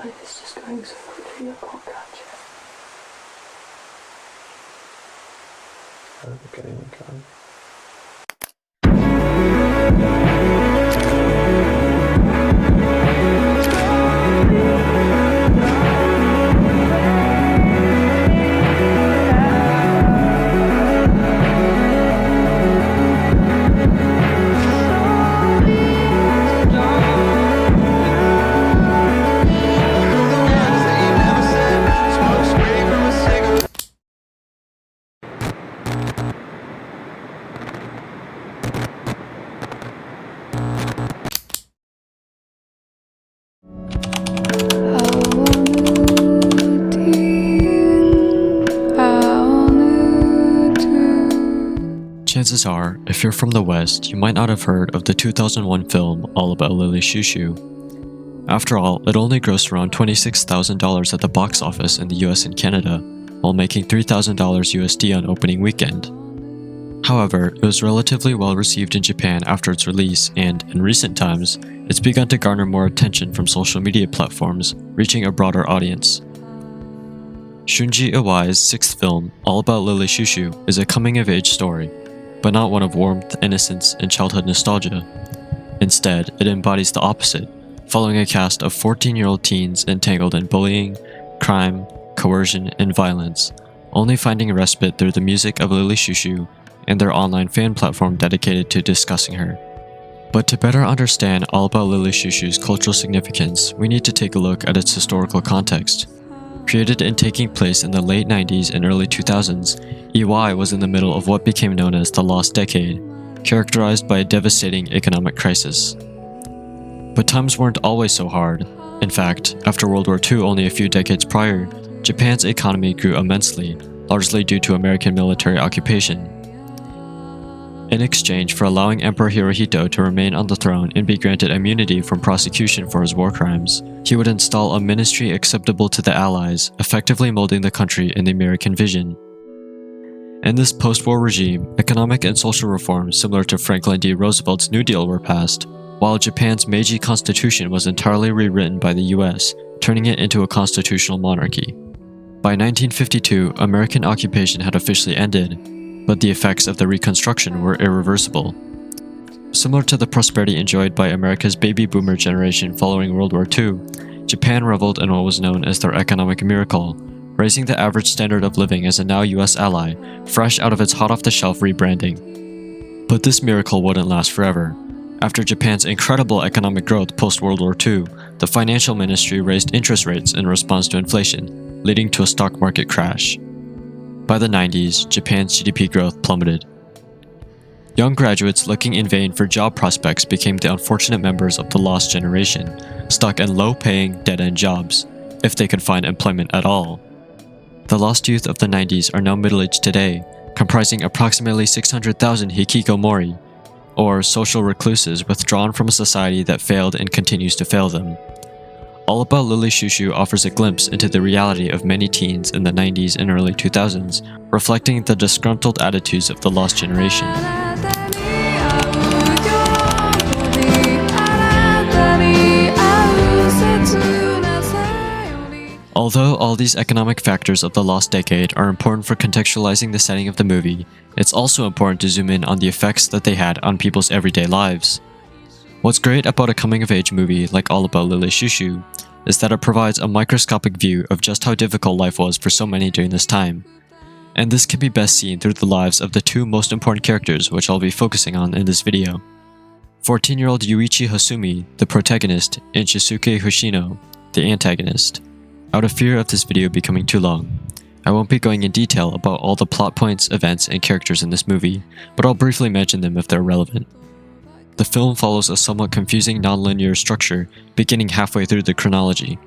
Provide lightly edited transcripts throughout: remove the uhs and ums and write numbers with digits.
light is just going so quickly I can't catch it. Okay. Chances are, if you're from the West, you might not have heard of the 2001 film All About Lily Shoo Shoo. After all, it only grossed around $26,000 at the box office in the US and Canada, while making $3,000 USD on opening weekend. However, it was relatively well received in Japan after its release, and, in recent times, it's begun to garner more attention from social media platforms, reaching a broader audience. Shunji Iwai's sixth film, All About Lily Shoo Shoo, is a coming-of-age story, but not one of warmth, innocence, and childhood nostalgia. Instead, it embodies the opposite, following a cast of 14-year-old teens entangled in bullying, crime, coercion, and violence, only finding a respite through the music of Lily Shoo Shoo and their online fan platform dedicated to discussing her. But to better understand All About Lily Shoo Shoo's cultural significance, we need to take a look at its historical context. Created and taking place in the late 90s and early 2000s, Iwai was in the middle of what became known as the Lost Decade, characterized by a devastating economic crisis. But times weren't always so hard. In fact, after World War II only a few decades prior, Japan's economy grew immensely, largely due to American military occupation. In exchange for allowing Emperor Hirohito to remain on the throne and be granted immunity from prosecution for his war crimes, he would install a ministry acceptable to the Allies, effectively molding the country in the American vision. In this post-war regime, economic and social reforms similar to Franklin D. Roosevelt's New Deal were passed, while Japan's Meiji Constitution was entirely rewritten by the US, turning it into a constitutional monarchy. By 1952, American occupation had officially ended, but the effects of the Reconstruction were irreversible. Similar to the prosperity enjoyed by America's baby boomer generation following World War II, Japan reveled in what was known as their economic miracle, raising the average standard of living as a now US ally, fresh out of its hot-off-the-shelf rebranding. But this miracle wouldn't last forever. After Japan's incredible economic growth post-World War II, the financial ministry raised interest rates in response to inflation, leading to a stock market crash. By the 90s, Japan's GDP growth plummeted. Young graduates looking in vain for job prospects became the unfortunate members of the lost generation, stuck in low-paying, dead-end jobs, if they could find employment at all. The lost youth of the 90s are now middle-aged today, comprising approximately 600,000 hikikomori, or social recluses withdrawn from a society that failed and continues to fail them. All About Lily Shoo Shoo offers a glimpse into the reality of many teens in the 90s and early 2000s, reflecting the disgruntled attitudes of the lost generation. Although all these economic factors of the Lost Decade are important for contextualizing the setting of the movie, it's also important to zoom in on the effects that they had on people's everyday lives. What's great about a coming-of-age movie like All About Lily Shoo Shoo is that it provides a microscopic view of just how difficult life was for so many during this time. And this can be best seen through the lives of the two most important characters which I'll be focusing on in this video. 14-year-old Yuichi Hasumi, the protagonist, and Shisuke Hoshino, the antagonist. Out of fear of this video becoming too long, I won't be going in detail about all the plot points, events, and characters in this movie, but I'll briefly mention them if they're relevant. The film follows a somewhat confusing non-linear structure, beginning halfway through the chronology.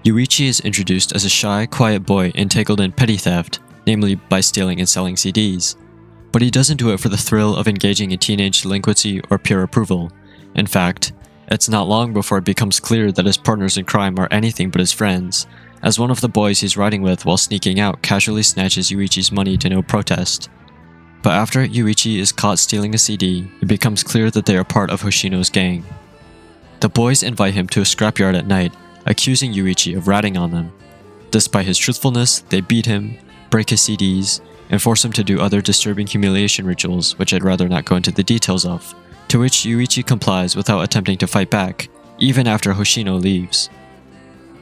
Yuichi is introduced as a shy, quiet boy entangled in petty theft, namely by stealing and selling CDs. But he doesn't do it for the thrill of engaging in teenage delinquency or pure approval. In fact, it's not long before it becomes clear that his partners in crime are anything but his friends, as one of the boys he's riding with while sneaking out casually snatches Yuichi's money to no protest. But after Yuichi is caught stealing a CD, it becomes clear that they are part of Hoshino's gang. The boys invite him to a scrapyard at night, accusing Yuichi of ratting on them. Despite his truthfulness, they beat him, break his CDs, and force him to do other disturbing humiliation rituals, which I'd rather not go into the details of, to which Yuichi complies without attempting to fight back, even after Hoshino leaves.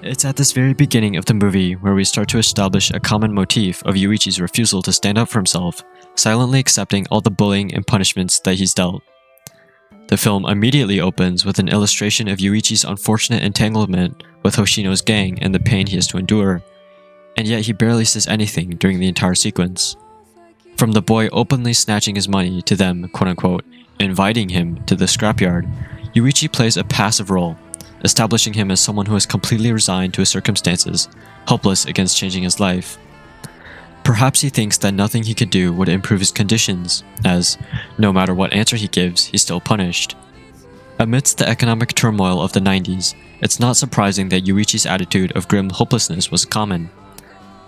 It's at this very beginning of the movie where we start to establish a common motif of Yuichi's refusal to stand up for himself, silently accepting all the bullying and punishments that he's dealt. The film immediately opens with an illustration of Yuichi's unfortunate entanglement with Hoshino's gang and the pain he has to endure, and yet he barely says anything during the entire sequence. From the boy openly snatching his money to them, quote-unquote, inviting him to the scrapyard, Yuichi plays a passive role, establishing him as someone who is completely resigned to his circumstances, helpless against changing his life. Perhaps he thinks that nothing he could do would improve his conditions, as, no matter what answer he gives, he's still punished. Amidst the economic turmoil of the 90s, it's not surprising that Yuichi's attitude of grim hopelessness was common.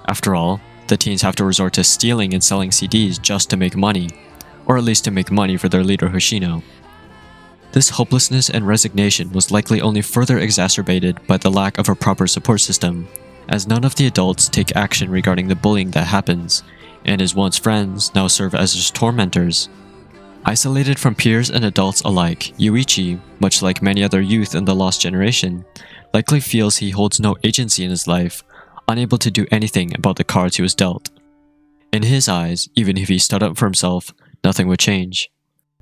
After all, the teens have to resort to stealing and selling CDs just to make money, or at least to make money for their leader Hoshino. This hopelessness and resignation was likely only further exacerbated by the lack of a proper support system, as none of the adults take action regarding the bullying that happens, and his once friends now serve as his tormentors. Isolated from peers and adults alike, Yuichi, much like many other youth in the Lost Generation, likely feels he holds no agency in his life, unable to do anything about the cards he was dealt. In his eyes, even if he stood up for himself, nothing would change.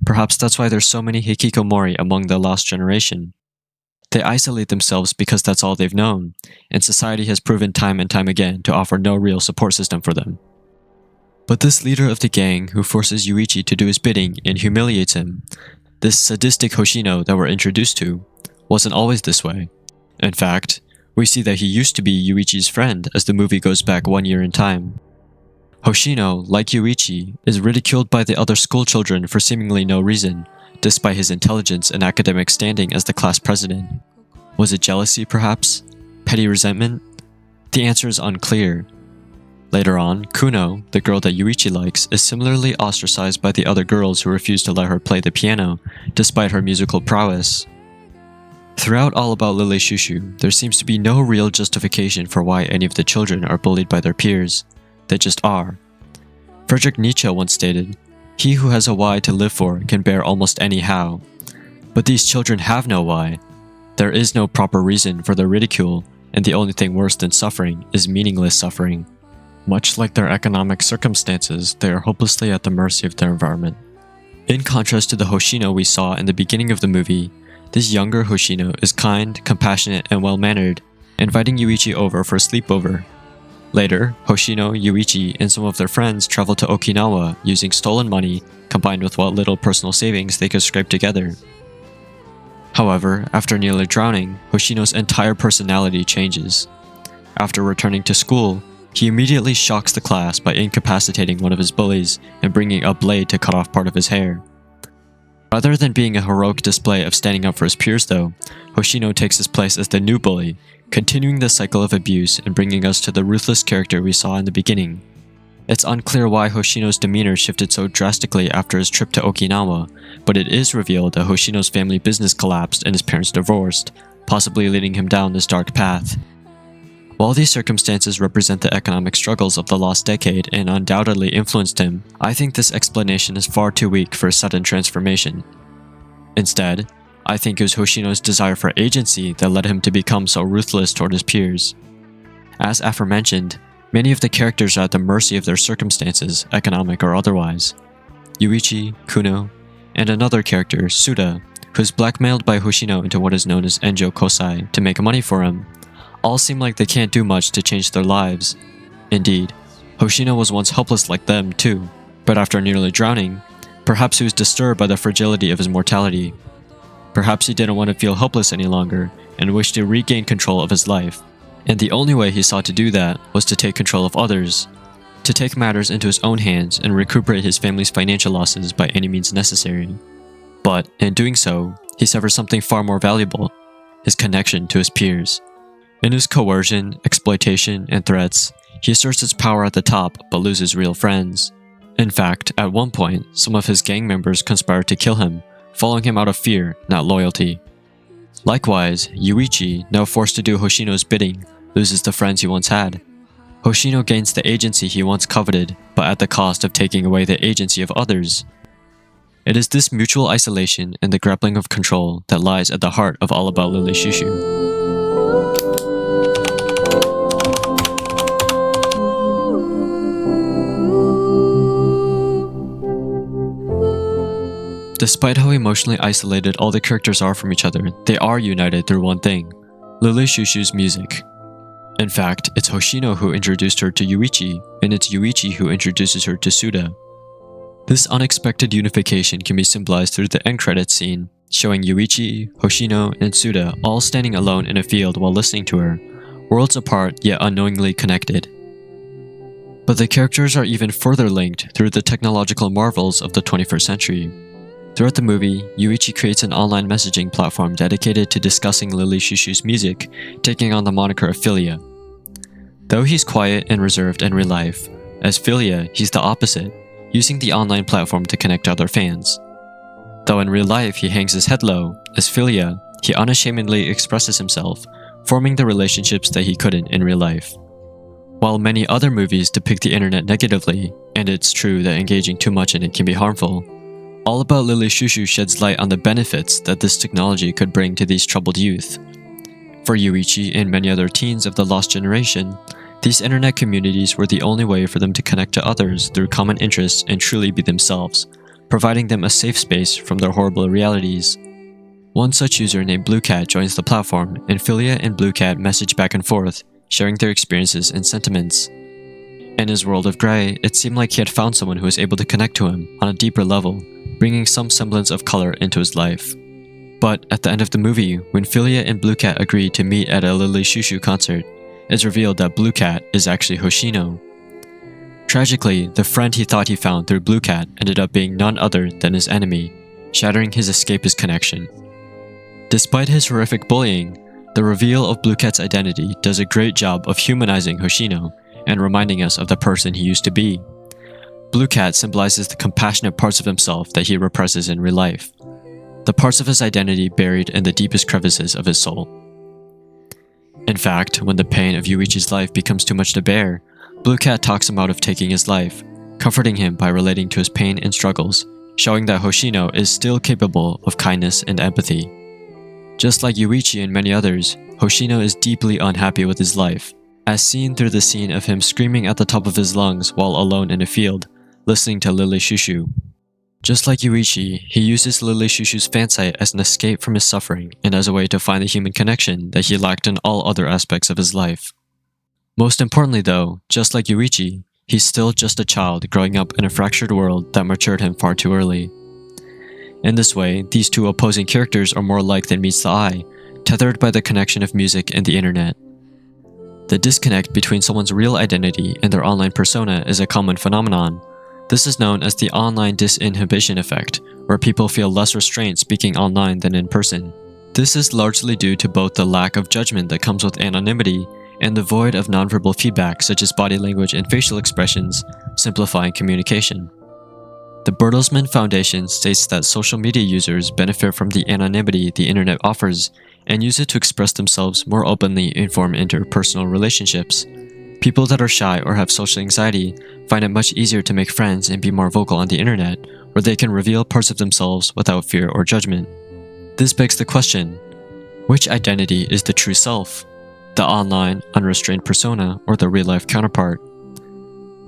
Perhaps that's why there's so many hikikomori among the Lost Generation. They isolate themselves because that's all they've known, and society has proven time and time again to offer no real support system for them. But this leader of the gang who forces Yuichi to do his bidding and humiliates him, this sadistic Hoshino that we're introduced to, wasn't always this way. In fact, we see that he used to be Yuichi's friend as the movie goes back 1 year in time. Hoshino, like Yuichi, is ridiculed by the other school children for seemingly no reason, despite his intelligence and academic standing as the class president. Was it jealousy, perhaps? Petty resentment? The answer is unclear. Later on, Kuno, the girl that Yuichi likes, is similarly ostracized by the other girls who refuse to let her play the piano, despite her musical prowess. Throughout All About Lily Shushu, there seems to be no real justification for why any of the children are bullied by their peers. They just are. Friedrich Nietzsche once stated, "He who has a why to live for can bear almost any how." But these children have no why. There is no proper reason for their ridicule, and the only thing worse than suffering is meaningless suffering. Much like their economic circumstances, they are hopelessly at the mercy of their environment. In contrast to the Hoshino we saw in the beginning of the movie, this younger Hoshino is kind, compassionate, and well-mannered, inviting Yuichi over for a sleepover. Later, Hoshino, Yuichi, and some of their friends travel to Okinawa using stolen money combined with what little personal savings they could scrape together. However, after nearly drowning, Hoshino's entire personality changes. After returning to school, he immediately shocks the class by incapacitating one of his bullies and bringing a blade to cut off part of his hair. Rather than being a heroic display of standing up for his peers though, Hoshino takes his place as the new bully, continuing the cycle of abuse and bringing us to the ruthless character we saw in the beginning. It's unclear why Hoshino's demeanor shifted so drastically after his trip to Okinawa, but it is revealed that Hoshino's family business collapsed and his parents divorced, possibly leading him down this dark path. While these circumstances represent the economic struggles of the lost decade and undoubtedly influenced him, I think this explanation is far too weak for a sudden transformation. Instead, I think it was Hoshino's desire for agency that led him to become so ruthless toward his peers. As aforementioned, many of the characters are at the mercy of their circumstances, economic or otherwise. Yuichi, Kuno, and another character, Suda, who is blackmailed by Hoshino into what is known as Enjo Kosai to make money for him, all seem like they can't do much to change their lives. Indeed, Hoshino was once helpless like them too, but after nearly drowning, perhaps he was disturbed by the fragility of his mortality. Perhaps he didn't want to feel helpless any longer and wished to regain control of his life, and the only way he sought to do that was to take control of others, to take matters into his own hands and recuperate his family's financial losses by any means necessary. But in doing so, he severs something far more valuable, his connection to his peers. In his coercion, exploitation, and threats, he asserts his power at the top but loses real friends. In fact, at one point, some of his gang members conspire to kill him, following him out of fear, not loyalty. Likewise, Yuichi, now forced to do Hoshino's bidding, loses the friends he once had. Hoshino gains the agency he once coveted, but at the cost of taking away the agency of others. It is this mutual isolation and the grappling of control that lies at the heart of All About Lily Shushu. Despite how emotionally isolated all the characters are from each other, they are united through one thing: Lily Shushu's music. In fact, it's Hoshino who introduced her to Yuichi, and it's Yuichi who introduces her to Suda. This unexpected unification can be symbolized through the end credits scene, showing Yuichi, Hoshino, and Suda all standing alone in a field while listening to her, worlds apart yet unknowingly connected. But the characters are even further linked through the technological marvels of the 21st century. Throughout the movie, Yuichi creates an online messaging platform dedicated to discussing Lily Shushu's music, taking on the moniker of Philia. Though he's quiet and reserved in real life, as Philia, he's the opposite, using the online platform to connect to other fans. Though in real life he hangs his head low, as Philia, he unashamedly expresses himself, forming the relationships that he couldn't in real life. While many other movies depict the internet negatively, and it's true that engaging too much in it can be harmful, All About Lily Shushu sheds light on the benefits that this technology could bring to these troubled youth. For Yuichi and many other teens of the lost generation, these internet communities were the only way for them to connect to others through common interests and truly be themselves, providing them a safe space from their horrible realities. One such user named Blue Cat joins the platform, and Philia and Blue Cat message back and forth, sharing their experiences and sentiments. In his world of Grey, it seemed like he had found someone who was able to connect to him on a deeper level, bringing some semblance of color into his life. But at the end of the movie, when Philia and Blue Cat agree to meet at a Lily Shushu concert, it's revealed that Blue Cat is actually Hoshino. Tragically, the friend he thought he found through Blue Cat ended up being none other than his enemy, shattering his escapist connection. Despite his horrific bullying, the reveal of Blue Cat's identity does a great job of humanizing Hoshino and reminding us of the person he used to be. Blue Cat symbolizes the compassionate parts of himself that he represses in real life, the parts of his identity buried in the deepest crevices of his soul. In fact, when the pain of Yuichi's life becomes too much to bear, Blue Cat talks him out of taking his life, comforting him by relating to his pain and struggles, showing that Hoshino is still capable of kindness and empathy. Just like Yuichi and many others, Hoshino is deeply unhappy with his life, as seen through the scene of him screaming at the top of his lungs while alone in a field, listening to Lily Shushu. Just like Yuichi, he uses Lily Shushu's fansite as an escape from his suffering and as a way to find the human connection that he lacked in all other aspects of his life. Most importantly though, just like Yuichi, he's still just a child growing up in a fractured world that matured him far too early. In this way, these two opposing characters are more alike than meets the eye, tethered by the connection of music and the internet. The disconnect between someone's real identity and their online persona is a common phenomenon. This is known as the online disinhibition effect, where people feel less restraint speaking online than in person. This is largely due to both the lack of judgment that comes with anonymity and the void of nonverbal feedback such as body language and facial expressions, simplifying communication. The Bertelsmann Foundation states that social media users benefit from the anonymity the internet offers and use it to express themselves more openly and form interpersonal relationships. People that are shy or have social anxiety find it much easier to make friends and be more vocal on the internet, where they can reveal parts of themselves without fear or judgment. This begs the question, which identity is the true self? The online, unrestrained persona or the real-life counterpart?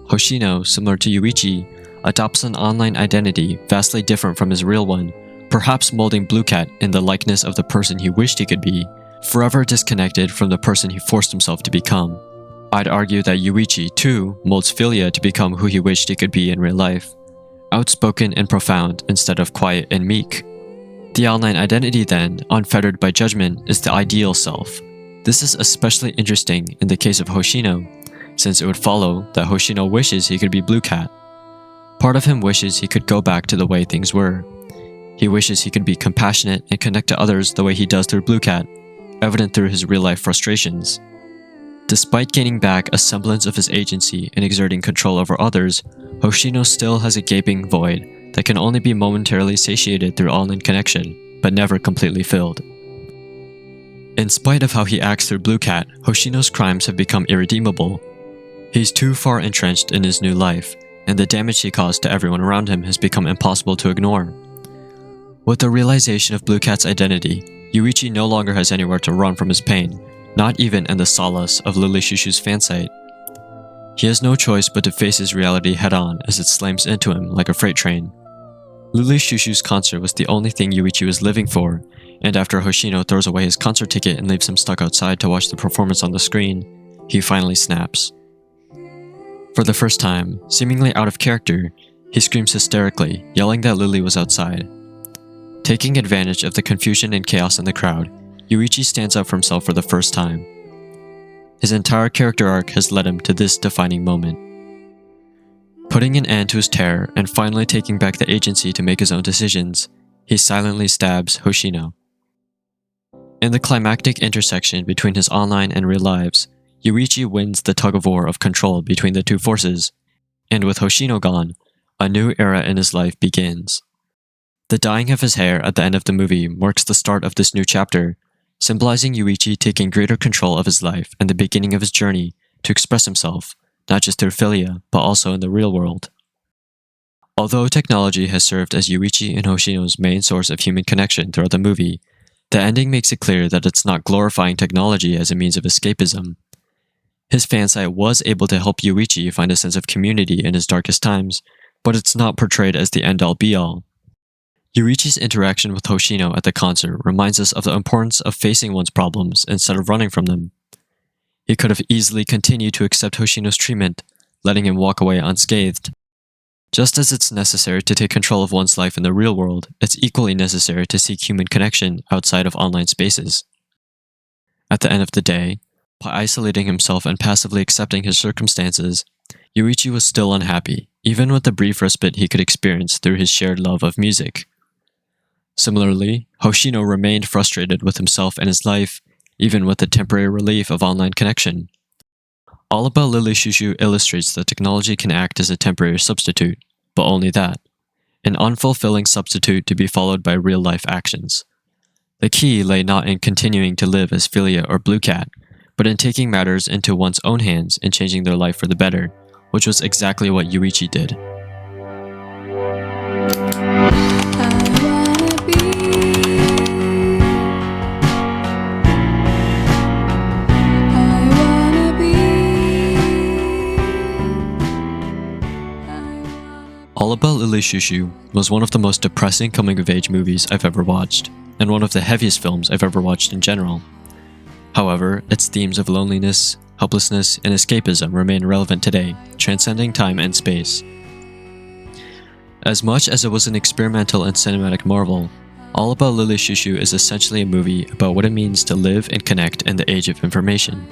Hoshino, similar to Yuichi, adopts an online identity vastly different from his real one, perhaps molding Blue Cat in the likeness of the person he wished he could be, forever disconnected from the person he forced himself to become. I'd argue that Yuichi, too, molds Philia to become who he wished he could be in real life, outspoken and profound instead of quiet and meek. The online identity then, unfettered by judgment, is the ideal self. This is especially interesting in the case of Hoshino, since it would follow that Hoshino wishes he could be Blue Cat. Part of him wishes he could go back to the way things were. He wishes he could be compassionate and connect to others the way he does through Blue Cat, evident through his real-life frustrations. Despite gaining back a semblance of his agency and exerting control over others, Hoshino still has a gaping void that can only be momentarily satiated through online connection, but never completely filled. In spite of how he acts through Blue Cat, Hoshino's crimes have become irredeemable. He's too far entrenched in his new life, and the damage he caused to everyone around him has become impossible to ignore. With the realization of Blue Cat's identity, Yuichi no longer has anywhere to run from his pain, not even in the solace of Lily Shushu's fan site. He has no choice but to face his reality head-on as it slams into him like a freight train. Lily Shushu's concert was the only thing Yuichi was living for, and after Hoshino throws away his concert ticket and leaves him stuck outside to watch the performance on the screen, he finally snaps. For the first time, seemingly out of character, he screams hysterically, yelling that Lily was outside. Taking advantage of the confusion and chaos in the crowd, Yuichi stands up for himself for the first time. His entire character arc has led him to this defining moment. Putting an end to his terror and finally taking back the agency to make his own decisions, he silently stabs Hoshino. In the climactic intersection between his online and real lives, Yuichi wins the tug-of-war of control between the two forces, and with Hoshino gone, a new era in his life begins. The dyeing of his hair at the end of the movie marks the start of this new chapter, symbolizing Yuichi taking greater control of his life and the beginning of his journey to express himself, not just through Philia, but also in the real world. Although technology has served as Yuichi and Hoshino's main source of human connection throughout the movie, the ending makes it clear that it's not glorifying technology as a means of escapism. His fan site was able to help Yuichi find a sense of community in his darkest times, but it's not portrayed as the end-all be-all. Yuichi's interaction with Hoshino at the concert reminds us of the importance of facing one's problems instead of running from them. He could have easily continued to accept Hoshino's treatment, letting him walk away unscathed. Just as it's necessary to take control of one's life in the real world, it's equally necessary to seek human connection outside of online spaces. At the end of the day, by isolating himself and passively accepting his circumstances, Yuichi was still unhappy, even with the brief respite he could experience through his shared love of music. Similarly, Hoshino remained frustrated with himself and his life, even with the temporary relief of online connection. All About Lily Shushu illustrates that technology can act as a temporary substitute, but only that, an unfulfilling substitute to be followed by real-life actions. The key lay not in continuing to live as Philia or Blue Cat, but in taking matters into one's own hands and changing their life for the better, which was exactly what Yuichi did. All About Lily Shushu was one of the most depressing coming-of-age movies I've ever watched, and one of the heaviest films I've ever watched in general. However, its themes of loneliness, helplessness, and escapism remain relevant today, transcending time and space. As much as it was an experimental and cinematic marvel, All About Lily Shushu is essentially a movie about what it means to live and connect in the age of information.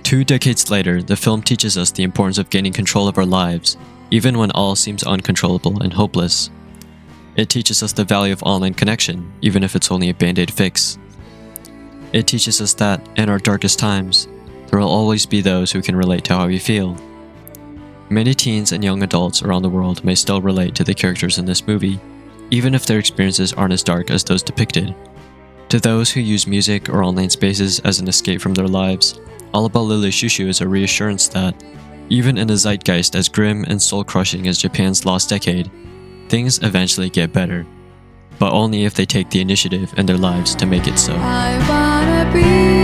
2 decades later, the film teaches us the importance of gaining control of our lives, even when all seems uncontrollable and hopeless. It teaches us the value of online connection, even if it's only a band-aid fix. It teaches us that, in our darkest times, there will always be those who can relate to how we feel. Many teens and young adults around the world may still relate to the characters in this movie, even if their experiences aren't as dark as those depicted. To those who use music or online spaces as an escape from their lives, All About Lily Shushu is a reassurance that, even in a zeitgeist as grim and soul-crushing as Japan's lost decade, things eventually get better, but only if they take the initiative in their lives to make it so. I wanna be